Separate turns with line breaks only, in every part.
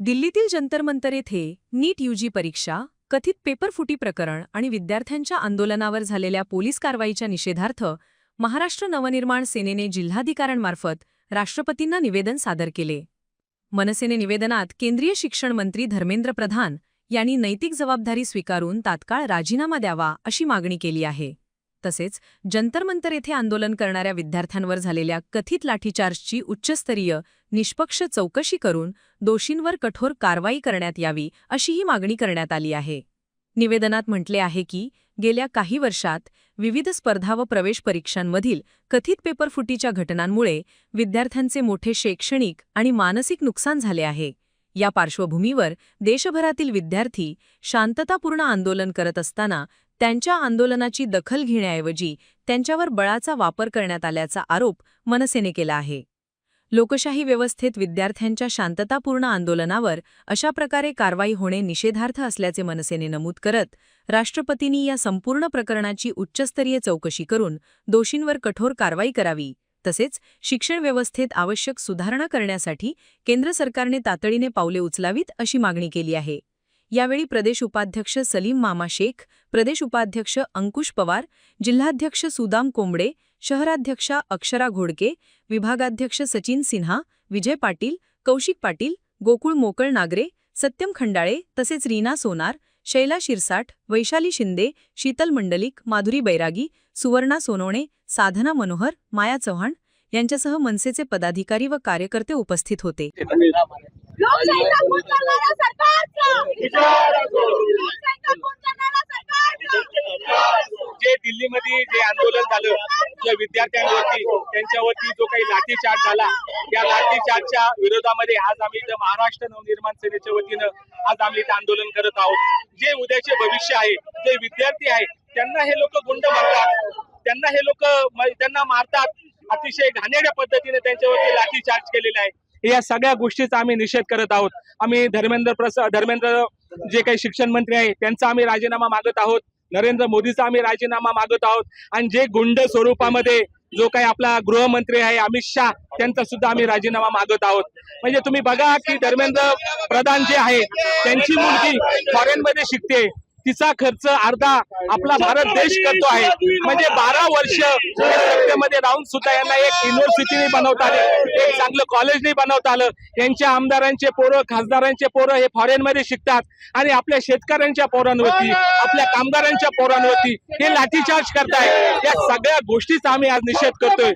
दिल्लीतील जंतर मंतर येथे नीट यूजी परीक्षा, कथित पेपरफुटी प्रकरण आणि विद्यार्थ्यांच्या आंदोलनावर झालेल्या पोलीस कारवाईच्या निषेधार्थ महाराष्ट्र नवनिर्माण सेनेने जिल्हाधिकाऱ्यांमार्फत राष्ट्रपतींना निवेदन सादर केले. मनसेने निवेदनात केंद्रीय शिक्षण मंत्री धर्मेंद्र प्रधान यांनी नैतिक जबाबदारी स्वीकारून तात्काळ राजीनामा द्यावा अशी मागणी केली आहे. तसेच जंतर मंतर येथे आंदोलन करणाऱ्या विद्यार्थ्यांवर झालेल्या कथित लाठीचार्जची उच्चस्तरीय निष्पक्ष चौकशी करून दोषींवर कठोर कारवाई करण्यात यावी अशीही मागणी करण्यात आली आहे. निवेदनात म्हटले आहे की गेल्या काही वर्षात विविध स्पर्धा व प्रवेश परीक्षांमधील कथित पेपरफुटीच्या घटनांमुळे विद्यार्थ्यांचे मोठे शैक्षणिक आणि मानसिक नुकसान झाले आहे. या पार्श्वभूमीवर देशभरातील विद्यार्थी शांततापूर्ण आंदोलन करत असताना त्यांच्या आंदोलनाची दखल घेण्याऐवजी त्यांच्यावर बळाचा वापर करण्यात आल्याचा आरोप मनसेने केला आहे. लोकशाही व्यवस्थेत विद्यार्थ्यांच्या शांततापूर्ण आंदोलनावर अशा प्रकारे कारवाई होणे निषेधार्ह असल्याचे मनसेने नमूद करत राष्ट्रपतींनी या संपूर्ण प्रकरणाची उच्चस्तरीय चौकशी करून दोषींवर कठोर कारवाई करावी, तसेच शिक्षण व्यवस्थेत आवश्यक सुधारणा करण्यासाठी केंद्र सरकारने तातडीने पावले उचलावीत अशी मागणी केली आहे. यावेळी प्रदेश उपाध्यक्ष सलीम मामा शेख, प्रदेश उपाध्यक्ष अंकुश पवार, जिल्हाध्यक्ष सुदाम कोंबडे, शहराध्यक्षा अक्षरा घोडके, विभागाध्यक्ष सचिन सिन्हा, विजय पाटील, कौशिक पाटील, गोकुळ मोकळ नागरे, सत्यम खंडाळे तसेच रीना सोनार, शैला शिरसाठ, वैशाली शिंदे, शीतल मंडलिक, माधुरी बैरागी, सुवर्णा सोनवणे, साधना मनोहर, माया चव्हाण यांच्यासह मनसेचे पदाधिकारी व कार्यकर्ते उपस्थित होते.
जे दिल्लीमध्ये जे आंदोलन झालं, जे विद्यार्थ्यांवरती त्यांच्यावरती जो काही लाठीचार्ज झाला, या लाठीचार्जच्या विरोधामध्ये आज आम्ही इथं महाराष्ट्र नवनिर्माण सेनेच्या वतीनं आज आम्ही इथं आंदोलन करत आहोत. जे उद्याचे भविष्य आहे, जे विद्यार्थी आहे, त्यांना हे लोक गुंड मारतात, त्यांना मारतात, अतिशय घाणेरड्या पद्धतीने त्यांच्यावरती लाठीचार्ज केलेला आहे. या सगळ्या गोष्टीचा आम्ही निषेध करत आहोत. आम्ही धर्मेंद्र जे काही शिक्षण मंत्री आहे त्यांचा आम्ही राजीनामा मागत आहोत. नरेंद्र मोदीचा आम्ही राजीनामा मागत आहोत. आणि जे गुंड स्वरूपामध्ये जो काही आपला गृहमंत्री आहे अमित शाह त्यांचा सुद्धा आम्ही राजीनामा मागत आहोत. म्हणजे तुम्ही बघा की धर्मेंद्र प्रधान जे आहे त्यांची मुलगी फॉरेन मध्ये शिकते, तिचा खर्च अर्धा आपला भारत देश करतो आहे. म्हणजे 12 वर्ष सत्तेमध्ये राहून सुद्धा यांना एक युनिव्हर्सिटी नाही बनवता आली, एक चांगलं कॉलेज नाही बनवता आलं. यांच्या आमदारांचे पोरं, खासदारांचे पोरं हे फॉरेन मध्ये शिकतात आणि आपल्या शेतकऱ्यांच्या पोरांवरती, आपल्या कामगारांच्या पोरांवरती हे लाठीचार्ज करताय. या सगळ्या गोष्टीचा आम्ही आज निषेध करतोय.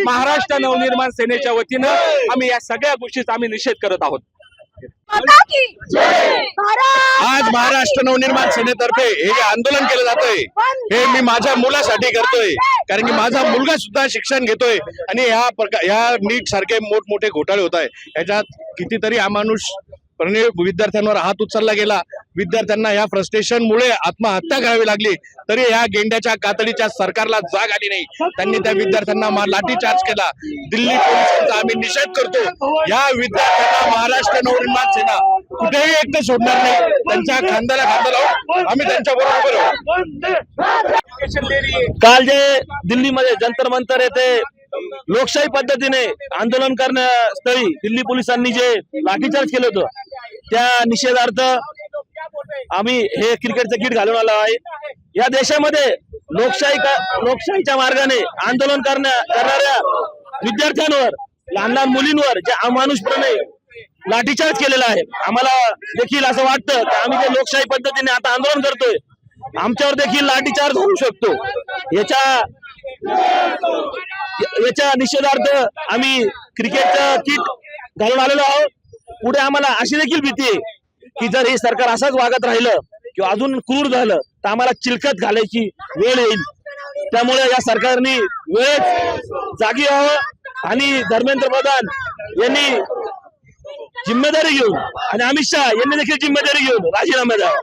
महाराष्ट्र नवनिर्माण सेनेच्या वतीनं आम्ही या सगळ्या गोष्टीचा आम्ही निषेध करत आहोत.
आज महाराष्ट्र नवनिर्माण सेनेतर्फे हे जे आंदोलन केलं जातंय हे मी माझ्या मुलासाठी करतोय, कारण की माझा मुलगा सुद्धा शिक्षण घेतोय आणि ह्या नीट सारखे मोठमोठे घोटाळे होत आहे. याच्यात कितीतरी अमानुष विद्यार्थ्यांवर हात उचलला गेला. विद्यार्थ्यांना या फ्रस्ट्रेशनमुळे आत्महत्या करावी लागली, तरी या गेंड्याच्या कातडीच्या सरकारला जाग आली नाही. त्यांनी त्या विद्यार्थ्यांना लाठीचार्ज केला. दिल्ली पोलिसांचा आम्ही निषेध करतो. या विद्यार्थ्यांना महाराष्ट्र नवनिर्माण सेना कुठेही एकटं सोडणार नाही. त्यांच्या खांद्याला खांदा लावून आम्ही त्यांच्या बरोबर आहोत.
काल जे दिल्लीमध्ये जंतर मंतर येथे लोकशाही पद्धतीने आंदोलन करण्यास्थळी दिल्ली पोलिसांनी जे लाठीचार्ज केलं होतं त्या निषेधार्थ आम्ही हे क्रिकेटचं किट घालून आलो आहे. या देशामध्ये लोकशाहीच्या मार्गाने आंदोलन करणाऱ्या विद्यार्थ्यांवर, लहान लहान मुलींवर जे अमानुषपणे लाठीचार्ज केलेला आहे. आम्हाला देखील असं वाटतं की आम्ही जे लोकशाही पद्धतीने आता आंदोलन करतोय आमच्यावर देखील लाठीचार्ज होऊ शकतो. याच्या निषेधार्थ आम्ही क्रिकेटचं किट घालून आलेलो आहोत. पुढे आम्हाला अशी देखील भीती आहे की जर हे सरकार असंच वागत राहिलं किंवा अजून क्रूर झालं तर आम्हाला चिलखत घालायची वेळ येईल. त्यामुळे या सरकारने वेळेत जागी व्हावं आणि धर्मेंद्र प्रधान यांनी जिम्मेदारी घेऊन आणि अमित शाह यांनी देखील जिम्मेदारी घेऊन राजीनामा द्यावा.